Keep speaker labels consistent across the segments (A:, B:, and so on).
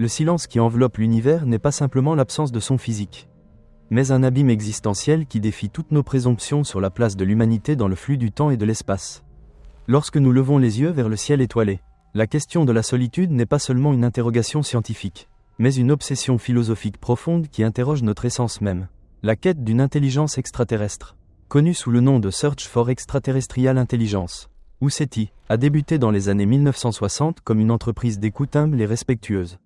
A: Le silence qui enveloppe l'univers n'est pas simplement l'absence de son physique, mais un abîme existentiel qui défie toutes nos présomptions sur la place de l'humanité dans le flux du temps et de l'espace. Lorsque nous levons les yeux vers le ciel étoilé, la question de la solitude n'est pas seulement une interrogation scientifique, mais une obsession philosophique profonde qui interroge notre essence même. La quête d'une intelligence extraterrestre, connue sous le nom de Search for Extraterrestrial Intelligence, ou SETI, a débuté dans les années 1960 comme une entreprise d'écoute humble et respectueuse.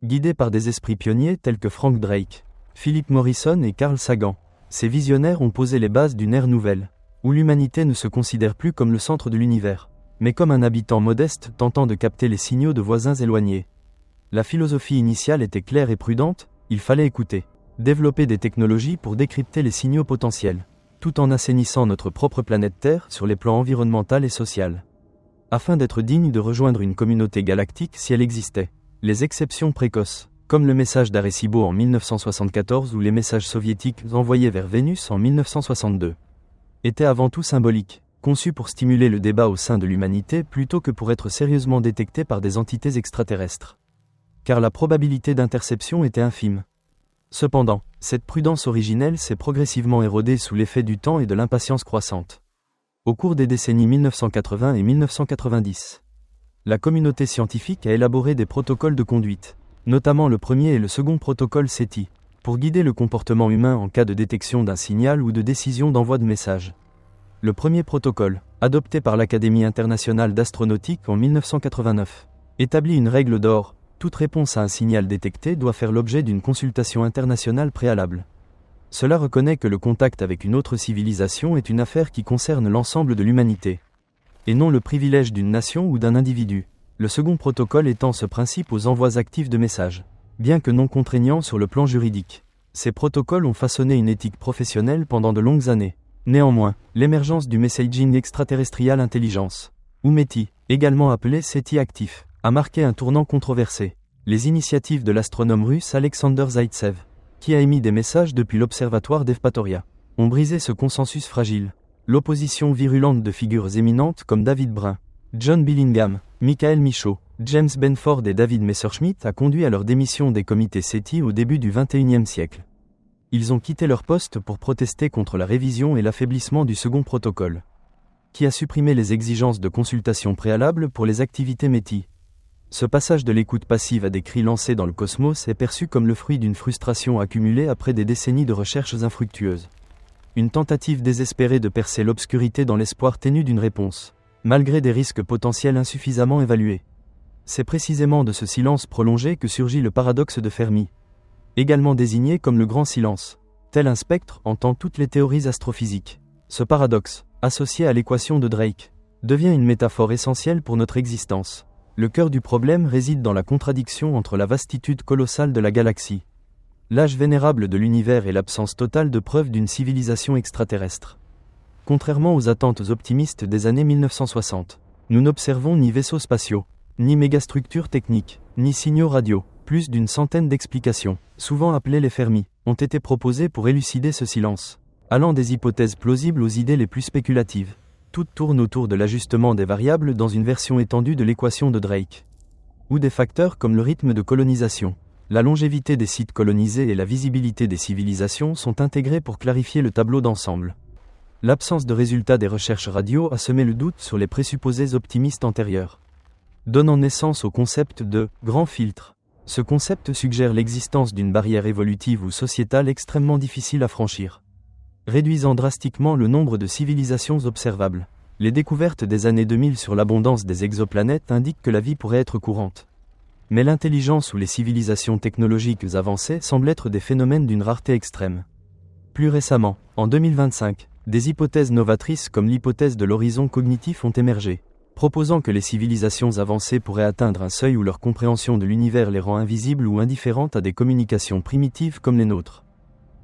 A: Guidée par des esprits pionniers tels que Frank Drake, Philip Morrison et Carl Sagan, ces visionnaires ont posé les bases d'une ère nouvelle, où l'humanité ne se considère plus comme le centre de l'univers, mais comme un habitant modeste tentant de capter les signaux de voisins éloignés. La philosophie initiale était claire et prudente, il fallait écouter, développer des technologies pour décrypter les signaux potentiels, tout en assainissant notre propre planète Terre sur les plans environnemental et social. Afin d'être digne de rejoindre une communauté galactique si elle existait, les exceptions précoces, comme le message d'Arecibo en 1974 ou les messages soviétiques envoyés vers Vénus en 1962, étaient avant tout symboliques, conçus pour stimuler le débat au sein de l'humanité plutôt que pour être sérieusement détectés par des entités extraterrestres. Car la probabilité d'interception était infime. Cependant, cette prudence originelle s'est progressivement érodée sous l'effet du temps et de l'impatience croissante. Au cours des décennies 1980 et 1990, la communauté scientifique a élaboré des protocoles de conduite, notamment le premier et le second protocole SETI, pour guider le comportement humain en cas de détection d'un signal ou de décision d'envoi de message. Le premier protocole, adopté par l'Académie internationale d'astronautique en 1989, établit une règle d'or: toute réponse à un signal détecté doit faire l'objet d'une consultation internationale préalable. Cela reconnaît que le contact avec une autre civilisation est une affaire qui concerne l'ensemble de l'humanité, et non le privilège d'une nation ou d'un individu. Le second protocole étend ce principe aux envois actifs de messages. Bien que non contraignants sur le plan juridique, ces protocoles ont façonné une éthique professionnelle pendant de longues années. Néanmoins, l'émergence du Messaging Extraterrestrial Intelligence, ou METI, également appelé SETI actif, a marqué un tournant controversé. Les initiatives de l'astronome russe Alexander Zaitsev, qui a émis des messages depuis l'observatoire d'Evpatoria, ont brisé ce consensus fragile. L'opposition virulente de figures éminentes comme David Brin, John Billingham, Michael Michaud, James Benford et David Messerschmitt a conduit à leur démission des comités SETI au début du XXIe siècle. Ils ont quitté leur poste pour protester contre la révision et l'affaiblissement du second protocole, qui a supprimé les exigences de consultation préalable pour les activités METI. Ce passage de l'écoute passive à des cris lancés dans le cosmos est perçu comme le fruit d'une frustration accumulée après des décennies de recherches infructueuses. Une tentative désespérée de percer l'obscurité dans l'espoir ténu d'une réponse, malgré des risques potentiels insuffisamment évalués. C'est précisément de ce silence prolongé que surgit le paradoxe de Fermi, également désigné comme le grand silence. Tel un spectre entend toutes les théories astrophysiques. Ce paradoxe, associé à l'équation de Drake, devient une métaphore essentielle pour notre existence. Le cœur du problème réside dans la contradiction entre la vastitude colossale de la galaxie, l'âge vénérable de l'univers et l'absence totale de preuves d'une civilisation extraterrestre. Contrairement aux attentes optimistes des années 1960, nous n'observons ni vaisseaux spatiaux, ni mégastructures techniques, ni signaux radio. Plus d'une centaine d'explications, souvent appelées les Fermi, ont été proposées pour élucider ce silence, allant des hypothèses plausibles aux idées les plus spéculatives. Toutes tournent autour de l'ajustement des variables dans une version étendue de l'équation de Drake, ou des facteurs comme le rythme de colonisation, la longévité des sites colonisés et la visibilité des civilisations sont intégrés pour clarifier le tableau d'ensemble. L'absence de résultats des recherches radio a semé le doute sur les présupposés optimistes antérieurs, donnant naissance au concept de « grand filtre ». Ce concept suggère l'existence d'une barrière évolutive ou sociétale extrêmement difficile à franchir, réduisant drastiquement le nombre de civilisations observables. Les découvertes des années 2000 sur l'abondance des exoplanètes indiquent que la vie pourrait être courante. Mais l'intelligence ou les civilisations technologiques avancées semblent être des phénomènes d'une rareté extrême. Plus récemment, en 2025, des hypothèses novatrices comme l'hypothèse de l'horizon cognitif ont émergé, proposant que les civilisations avancées pourraient atteindre un seuil où leur compréhension de l'univers les rend invisibles ou indifférentes à des communications primitives comme les nôtres,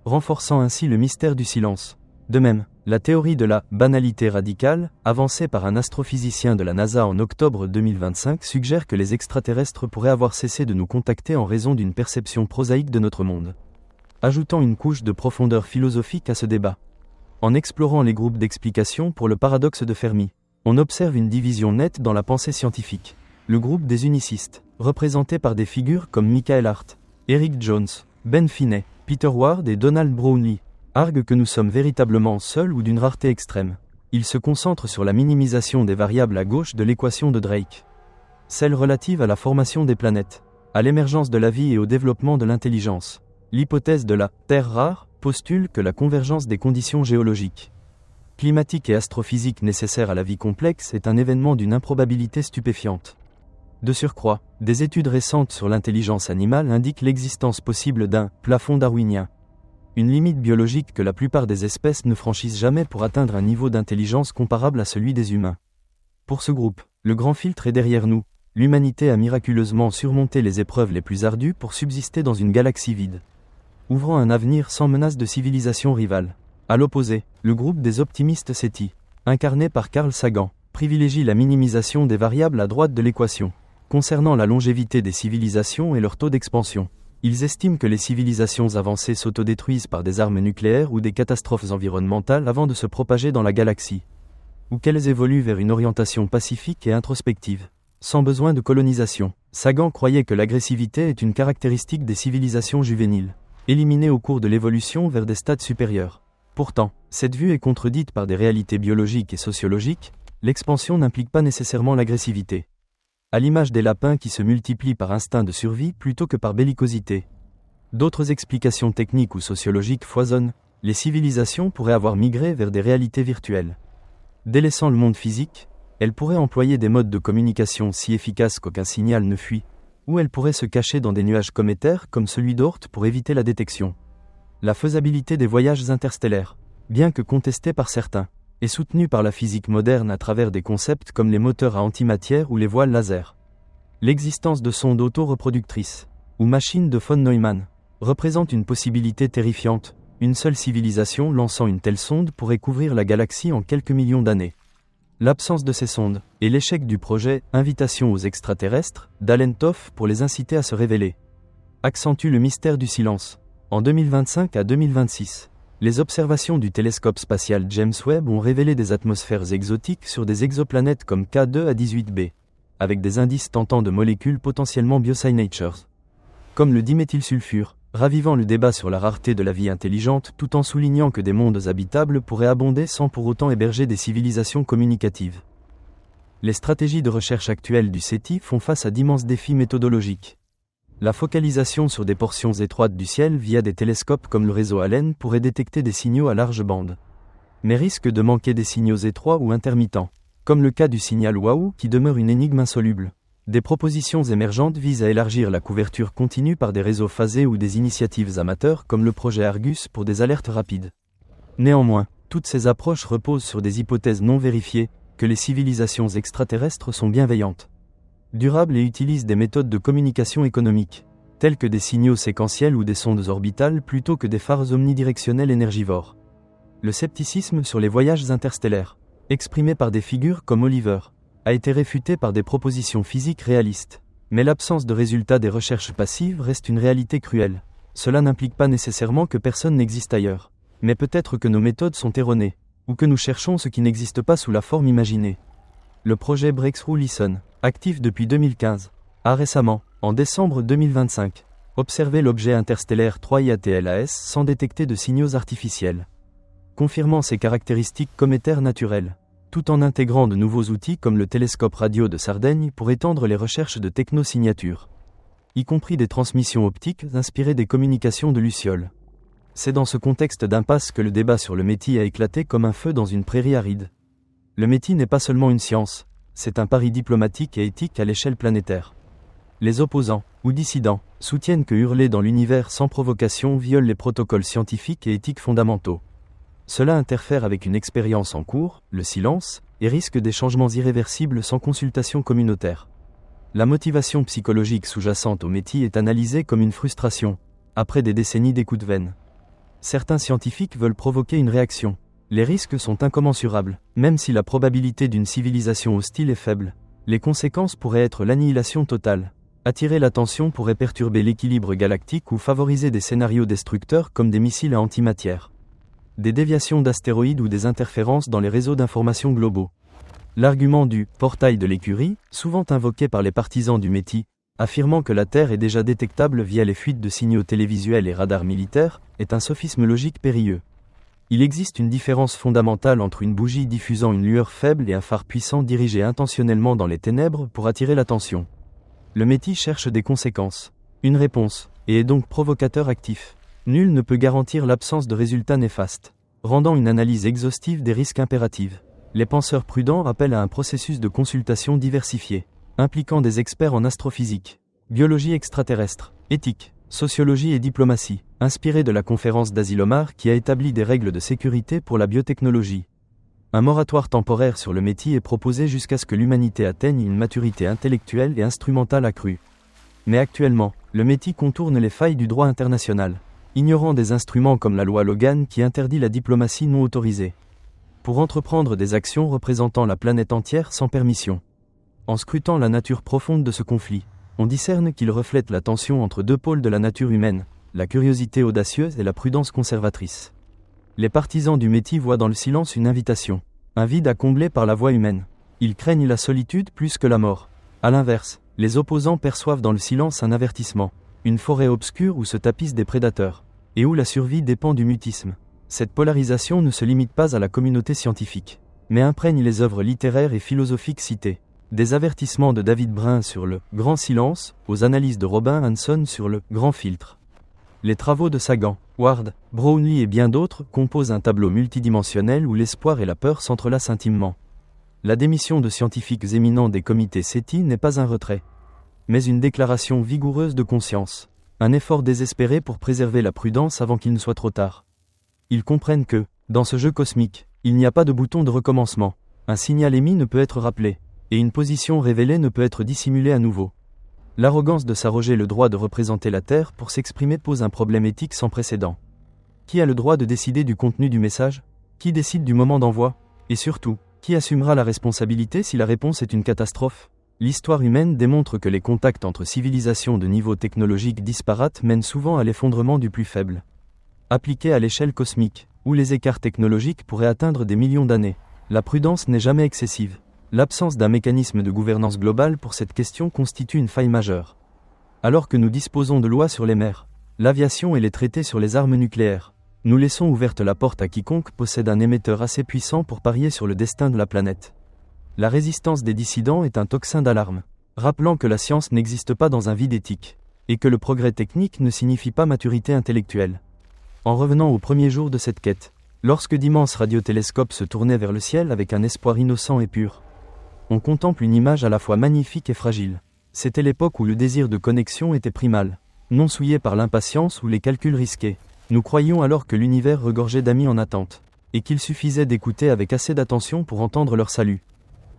A: renforçant ainsi le mystère du silence. De même, la théorie de la « banalité radicale », avancée par un astrophysicien de la NASA en octobre 2025 suggère que les extraterrestres pourraient avoir cessé de nous contacter en raison d'une perception prosaïque de notre monde, ajoutant une couche de profondeur philosophique à ce débat. En explorant les groupes d'explications pour le paradoxe de Fermi, on observe une division nette dans la pensée scientifique. Le groupe des unicistes, représenté par des figures comme Michael Hart, Eric Jones, Ben Finney, Peter Ward et Donald Brownlee, argue que nous sommes véritablement seuls ou d'une rareté extrême. Il se concentre sur la minimisation des variables à gauche de l'équation de Drake. Celle relative à la formation des planètes, à l'émergence de la vie et au développement de l'intelligence. L'hypothèse de la « Terre rare » postule que la convergence des conditions géologiques, climatiques et astrophysiques nécessaires à la vie complexe est un événement d'une improbabilité stupéfiante. De surcroît, des études récentes sur l'intelligence animale indiquent l'existence possible d'un « plafond darwinien », une limite biologique que la plupart des espèces ne franchissent jamais pour atteindre un niveau d'intelligence comparable à celui des humains. Pour ce groupe, le grand filtre est derrière nous. L'humanité a miraculeusement surmonté les épreuves les plus ardues pour subsister dans une galaxie vide, ouvrant un avenir sans menace de civilisation rivale. À l'opposé, le groupe des optimistes SETI, incarné par Carl Sagan, privilégie la minimisation des variables à droite de l'équation. Concernant la longévité des civilisations et leur taux d'expansion, ils estiment que les civilisations avancées s'autodétruisent par des armes nucléaires ou des catastrophes environnementales avant de se propager dans la galaxie, ou qu'elles évoluent vers une orientation pacifique et introspective, sans besoin de colonisation. Sagan croyait que l'agressivité est une caractéristique des civilisations juvéniles, éliminées au cours de l'évolution vers des stades supérieurs. Pourtant, cette vue est contredite par des réalités biologiques et sociologiques. L'expansion n'implique pas nécessairement l'agressivité. À l'image des lapins qui se multiplient par instinct de survie plutôt que par bellicosité. D'autres explications techniques ou sociologiques foisonnent. Les civilisations pourraient avoir migré vers des réalités virtuelles. Délaissant le monde physique, elles pourraient employer des modes de communication si efficaces qu'aucun signal ne fuit, ou elles pourraient se cacher dans des nuages cométaires comme celui d'Oort pour éviter la détection. La faisabilité des voyages interstellaires, bien que contestée par certains, est soutenue par la physique moderne à travers des concepts comme les moteurs à antimatière ou les voiles laser. L'existence de sondes auto-reproductrices, ou machines de von Neumann, représente une possibilité terrifiante. Une seule civilisation lançant une telle sonde pourrait couvrir la galaxie en quelques millions d'années. L'absence de ces sondes, et l'échec du projet « Invitation aux extraterrestres » d'Allen Toff pour les inciter à se révéler, accentue le mystère du silence. En 2025 à 2026, les observations du télescope spatial James Webb ont révélé des atmosphères exotiques sur des exoplanètes comme K2 à 18b, avec des indices tentant de molécules potentiellement biosignatures, comme le diméthylsulfure, ravivant le débat sur la rareté de la vie intelligente tout en soulignant que des mondes habitables pourraient abonder sans pour autant héberger des civilisations communicatives. Les stratégies de recherche actuelles du SETI font face à d'immenses défis méthodologiques. La focalisation sur des portions étroites du ciel via des télescopes comme le réseau Allen pourrait détecter des signaux à large bande, mais risque de manquer des signaux étroits ou intermittents, comme le cas du signal WAU qui demeure une énigme insoluble. Des propositions émergentes visent à élargir la couverture continue par des réseaux phasés ou des initiatives amateurs comme le projet Argus pour des alertes rapides. Néanmoins, toutes ces approches reposent sur des hypothèses non vérifiées, que les civilisations extraterrestres sont bienveillantes, durables et utilisent des méthodes de communication économique, telles que des signaux séquentiels ou des sondes orbitales plutôt que des phares omnidirectionnels énergivores. Le scepticisme sur les voyages interstellaires, exprimé par des figures comme Oliver, a été réfuté par des propositions physiques réalistes. Mais l'absence de résultats des recherches passives reste une réalité cruelle. Cela n'implique pas nécessairement que personne n'existe ailleurs, mais peut-être que nos méthodes sont erronées, ou que nous cherchons ce qui n'existe pas sous la forme imaginée. Le projet Breakthrough Listen, actif depuis 2015, a récemment, en décembre 2025, observé l'objet interstellaire 3IATLAS sans détecter de signaux artificiels, confirmant ses caractéristiques cométaires naturelles, tout en intégrant de nouveaux outils comme le télescope radio de Sardaigne pour étendre les recherches de technosignatures, y compris des transmissions optiques inspirées des communications de Luciole. C'est dans ce contexte d'impasse que le débat sur le METI a éclaté comme un feu dans une prairie aride. Le METI n'est pas seulement une science, c'est un pari diplomatique et éthique à l'échelle planétaire. Les opposants, ou dissidents, soutiennent que hurler dans l'univers sans provocation viole les protocoles scientifiques et éthiques fondamentaux. Cela interfère avec une expérience en cours, le silence, et risque des changements irréversibles sans consultation communautaire. La motivation psychologique sous-jacente au METI est analysée comme une frustration, après des décennies d'écoute vaine. Certains scientifiques veulent provoquer une réaction. Les risques sont incommensurables, même si la probabilité d'une civilisation hostile est faible. Les conséquences pourraient être l'annihilation totale. Attirer l'attention pourrait perturber l'équilibre galactique ou favoriser des scénarios destructeurs comme des missiles à antimatière, des déviations d'astéroïdes ou des interférences dans les réseaux d'information globaux. L'argument du « portail de l'écurie », souvent invoqué par les partisans du METI, affirmant que la Terre est déjà détectable via les fuites de signaux télévisuels et radars militaires, est un sophisme logique périlleux. Il existe une différence fondamentale entre une bougie diffusant une lueur faible et un phare puissant dirigé intentionnellement dans les ténèbres pour attirer l'attention. Le METI cherche des conséquences, une réponse, et est donc provocateur actif. Nul ne peut garantir l'absence de résultats néfastes, rendant une analyse exhaustive des risques impérative. Les penseurs prudents appellent à un processus de consultation diversifié, impliquant des experts en astrophysique, biologie extraterrestre, éthique, sociologie et diplomatie, inspiré de la conférence d'Asilomar qui a établi des règles de sécurité pour la biotechnologie. Un moratoire temporaire sur le METI est proposé jusqu'à ce que l'humanité atteigne une maturité intellectuelle et instrumentale accrue. Mais actuellement, le METI contourne les failles du droit international, ignorant des instruments comme la loi Logan qui interdit la diplomatie non autorisée, pour entreprendre des actions représentant la planète entière sans permission. En scrutant la nature profonde de ce conflit, on discerne qu'il reflète la tension entre deux pôles de la nature humaine, la curiosité audacieuse et la prudence conservatrice. Les partisans du METI voient dans le silence une invitation, un vide à combler par la voix humaine. Ils craignent la solitude plus que la mort. À l'inverse, les opposants perçoivent dans le silence un avertissement, une forêt obscure où se tapissent des prédateurs, et où la survie dépend du mutisme. Cette polarisation ne se limite pas à la communauté scientifique, mais imprègne les œuvres littéraires et philosophiques citées. Des avertissements de David Brin sur le « grand silence » aux analyses de Robin Hanson sur le « grand filtre ». Les travaux de Sagan, Ward, Brownlee et bien d'autres composent un tableau multidimensionnel où l'espoir et la peur s'entrelacent intimement. La démission de scientifiques éminents des comités SETI n'est pas un retrait, mais une déclaration vigoureuse de conscience, un effort désespéré pour préserver la prudence avant qu'il ne soit trop tard. Ils comprennent que, dans ce jeu cosmique, il n'y a pas de bouton de recommencement, un signal émis ne peut être rappelé, et une position révélée ne peut être dissimulée à nouveau. L'arrogance de s'arroger le droit de représenter la Terre pour s'exprimer pose un problème éthique sans précédent. Qui a le droit de décider du contenu du message ? Qui décide du moment d'envoi ? Et surtout, qui assumera la responsabilité si la réponse est une catastrophe ? L'histoire humaine démontre que les contacts entre civilisations de niveaux technologiques disparates mènent souvent à l'effondrement du plus faible. Appliqué à l'échelle cosmique, où les écarts technologiques pourraient atteindre des millions d'années, la prudence n'est jamais excessive. L'absence d'un mécanisme de gouvernance globale pour cette question constitue une faille majeure. Alors que nous disposons de lois sur les mers, l'aviation et les traités sur les armes nucléaires, nous laissons ouverte la porte à quiconque possède un émetteur assez puissant pour parier sur le destin de la planète. La résistance des dissidents est un tocsin d'alarme, rappelant que la science n'existe pas dans un vide éthique, et que le progrès technique ne signifie pas maturité intellectuelle. En revenant au premier jour de cette quête, lorsque d'immenses radiotélescopes se tournaient vers le ciel avec un espoir innocent et pur, on contemple une image à la fois magnifique et fragile. C'était l'époque où le désir de connexion était primal, non souillé par l'impatience ou les calculs risqués. Nous croyions alors que l'univers regorgeait d'amis en attente, et qu'il suffisait d'écouter avec assez d'attention pour entendre leur salut.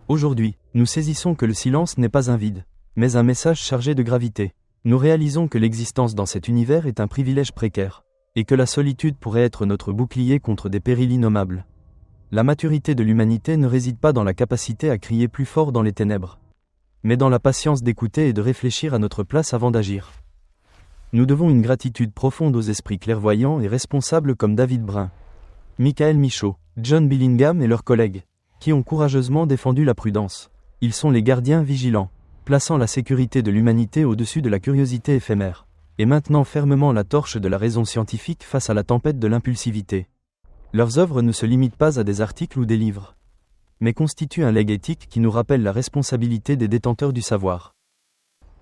A: Aujourd'hui, nous saisissons que le silence n'est pas un vide, mais un message chargé de gravité. Nous réalisons que l'existence dans cet univers est un privilège précaire, et que la solitude pourrait être notre bouclier contre des périls innommables. La maturité de l'humanité ne réside pas dans la capacité à crier plus fort dans les ténèbres, mais dans la patience d'écouter et de réfléchir à notre place avant d'agir. Nous devons une gratitude profonde aux esprits clairvoyants et responsables comme David Brin, Michael Michaud, John Billingham et leurs collègues, qui ont courageusement défendu la prudence. Ils sont les gardiens vigilants, plaçant la sécurité de l'humanité au-dessus de la curiosité éphémère, et maintenant fermement la torche de la raison scientifique face à la tempête de l'impulsivité. Leurs œuvres ne se limitent pas à des articles ou des livres, mais constituent un legs éthique qui nous rappelle la responsabilité des détenteurs du savoir.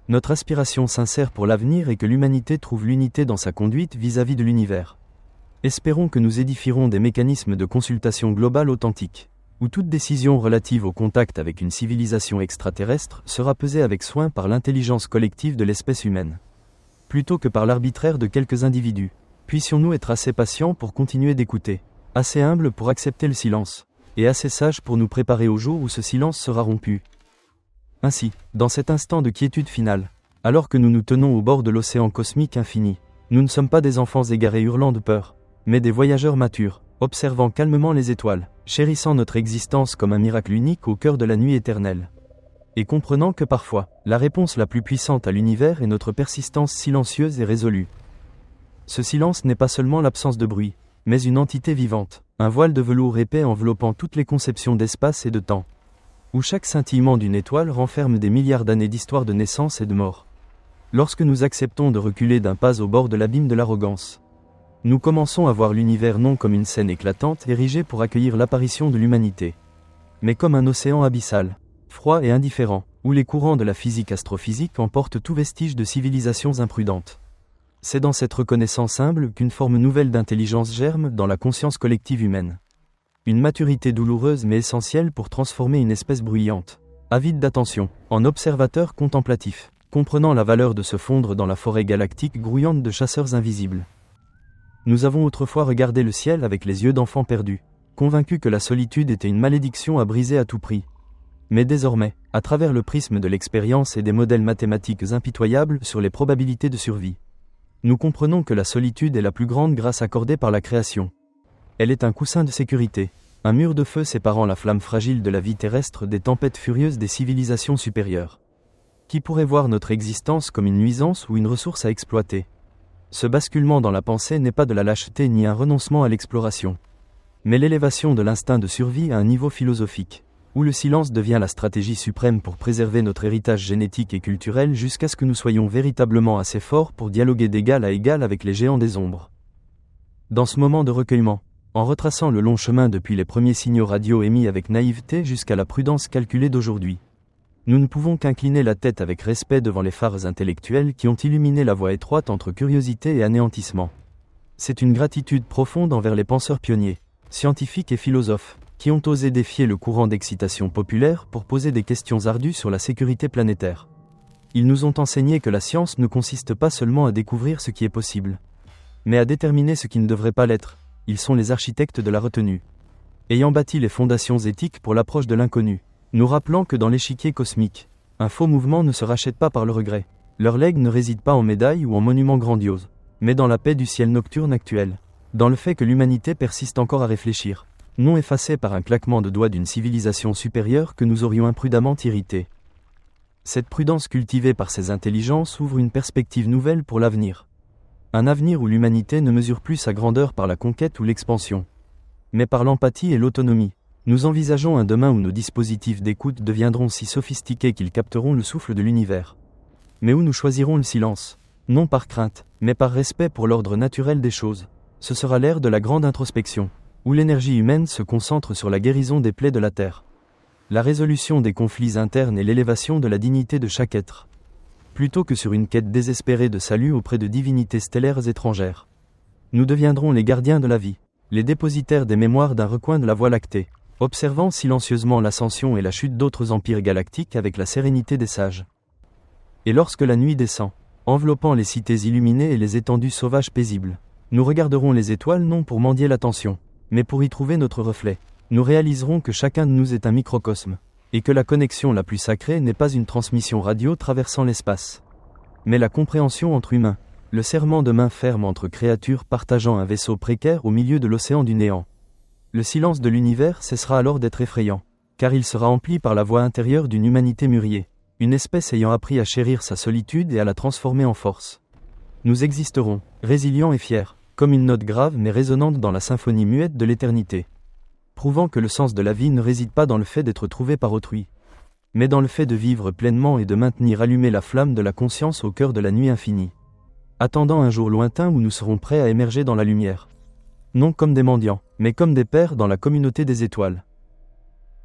A: Notre aspiration sincère pour l'avenir est que l'humanité trouve l'unité dans sa conduite vis-à-vis de l'univers. Espérons que nous édifierons des mécanismes de consultation globale authentiques, où toute décision relative au contact avec une civilisation extraterrestre sera pesée avec soin par l'intelligence collective de l'espèce humaine, plutôt que par l'arbitraire de quelques individus. Puissions-nous être assez patients pour continuer d'écouter, assez humbles pour accepter le silence, et assez sages pour nous préparer au jour où ce silence sera rompu. Ainsi, dans cet instant de quiétude finale, alors que nous nous tenons au bord de l'océan cosmique infini, nous ne sommes pas des enfants égarés hurlant de peur, mais des voyageurs matures, observant calmement les étoiles, chérissant notre existence comme un miracle unique au cœur de la nuit éternelle. Et comprenant que parfois, la réponse la plus puissante à l'univers est notre persistance silencieuse et résolue. Ce silence n'est pas seulement l'absence de bruit, mais une entité vivante, un voile de velours épais enveloppant toutes les conceptions d'espace et de temps. où chaque scintillement d'une étoile renferme des milliards d'années d'histoire de naissance et de mort. Lorsque nous acceptons de reculer d'un pas au bord de l'abîme de l'arrogance, nous commençons à voir l'univers non comme une scène éclatante érigée pour accueillir l'apparition de l'humanité, mais comme un océan abyssal, froid et indifférent, où les courants de la physique astrophysique emportent tout vestige de civilisations imprudentes. C'est dans cette reconnaissance humble qu'une forme nouvelle d'intelligence germe dans la conscience collective humaine. Une maturité douloureuse mais essentielle pour transformer une espèce bruyante, avide d'attention, en observateur contemplatif, comprenant la valeur de se fondre dans la forêt galactique grouillante de chasseurs invisibles. Nous avons autrefois regardé le ciel avec les yeux d'enfants perdus, convaincus que la solitude était une malédiction à briser à tout prix. Mais désormais, à travers le prisme de l'expérience et des modèles mathématiques impitoyables sur les probabilités de survie, nous comprenons que la solitude est la plus grande grâce accordée par la création. Elle est un coussin de sécurité, un mur de feu séparant la flamme fragile de la vie terrestre des tempêtes furieuses des civilisations supérieures. Qui pourrait voir notre existence comme une nuisance ou une ressource à exploiter? Ce basculement dans la pensée n'est pas de la lâcheté ni un renoncement à l'exploration, mais l'élévation de l'instinct de survie à un niveau philosophique, où le silence devient la stratégie suprême pour préserver notre héritage génétique et culturel jusqu'à ce que nous soyons véritablement assez forts pour dialoguer d'égal à égal avec les géants des ombres. Dans ce moment de recueillement, en retraçant le long chemin depuis les premiers signaux radio émis avec naïveté jusqu'à la prudence calculée d'aujourd'hui, nous ne pouvons qu'incliner la tête avec respect devant les phares intellectuels qui ont illuminé la voie étroite entre curiosité et anéantissement. C'est une gratitude profonde envers les penseurs pionniers, scientifiques et philosophes, qui ont osé défier le courant d'excitation populaire pour poser des questions ardues sur la sécurité planétaire. Ils nous ont enseigné que la science ne consiste pas seulement à découvrir ce qui est possible, mais à déterminer ce qui ne devrait pas l'être. Ils sont les architectes de la retenue, ayant bâti les fondations éthiques pour l'approche de l'inconnu, nous rappelant que dans l'échiquier cosmique, un faux mouvement ne se rachète pas par le regret. Leur legs ne réside pas en médailles ou en monuments grandioses, mais dans la paix du ciel nocturne actuel, dans le fait que l'humanité persiste encore à réfléchir, non effacée par un claquement de doigts d'une civilisation supérieure que nous aurions imprudemment irritée. Cette prudence cultivée par ces intelligences ouvre une perspective nouvelle pour l'avenir. Un avenir où l'humanité ne mesure plus sa grandeur par la conquête ou l'expansion, mais par l'empathie et l'autonomie. Nous envisageons un demain où nos dispositifs d'écoute deviendront si sophistiqués qu'ils capteront le souffle de l'univers, mais où nous choisirons le silence, non par crainte, mais par respect pour l'ordre naturel des choses. Ce sera l'ère de la grande introspection, où l'énergie humaine se concentre sur la guérison des plaies de la Terre, la résolution des conflits internes et l'élévation de la dignité de chaque être, plutôt que sur une quête désespérée de salut auprès de divinités stellaires étrangères. Nous deviendrons les gardiens de la vie, les dépositaires des mémoires d'un recoin de la Voie lactée, observant silencieusement l'ascension et la chute d'autres empires galactiques avec la sérénité des sages. Et lorsque la nuit descend, enveloppant les cités illuminées et les étendues sauvages paisibles, nous regarderons les étoiles non pour mendier l'attention, mais pour y trouver notre reflet. Nous réaliserons que chacun de nous est un microcosme, et que la connexion la plus sacrée n'est pas une transmission radio traversant l'espace, mais la compréhension entre humains, le serment de main ferme entre créatures partageant un vaisseau précaire au milieu de l'océan du néant. Le silence de l'univers cessera alors d'être effrayant, car il sera empli par la voix intérieure d'une humanité mûriée, une espèce ayant appris à chérir sa solitude et à la transformer en force. Nous existerons, résilients et fiers, comme une note grave mais résonante dans la symphonie muette de l'éternité, prouvant que le sens de la vie ne réside pas dans le fait d'être trouvé par autrui, mais dans le fait de vivre pleinement et de maintenir allumée la flamme de la conscience au cœur de la nuit infinie, attendant un jour lointain où nous serons prêts à émerger dans la lumière. Non comme des mendiants, mais comme des pères dans la communauté des étoiles.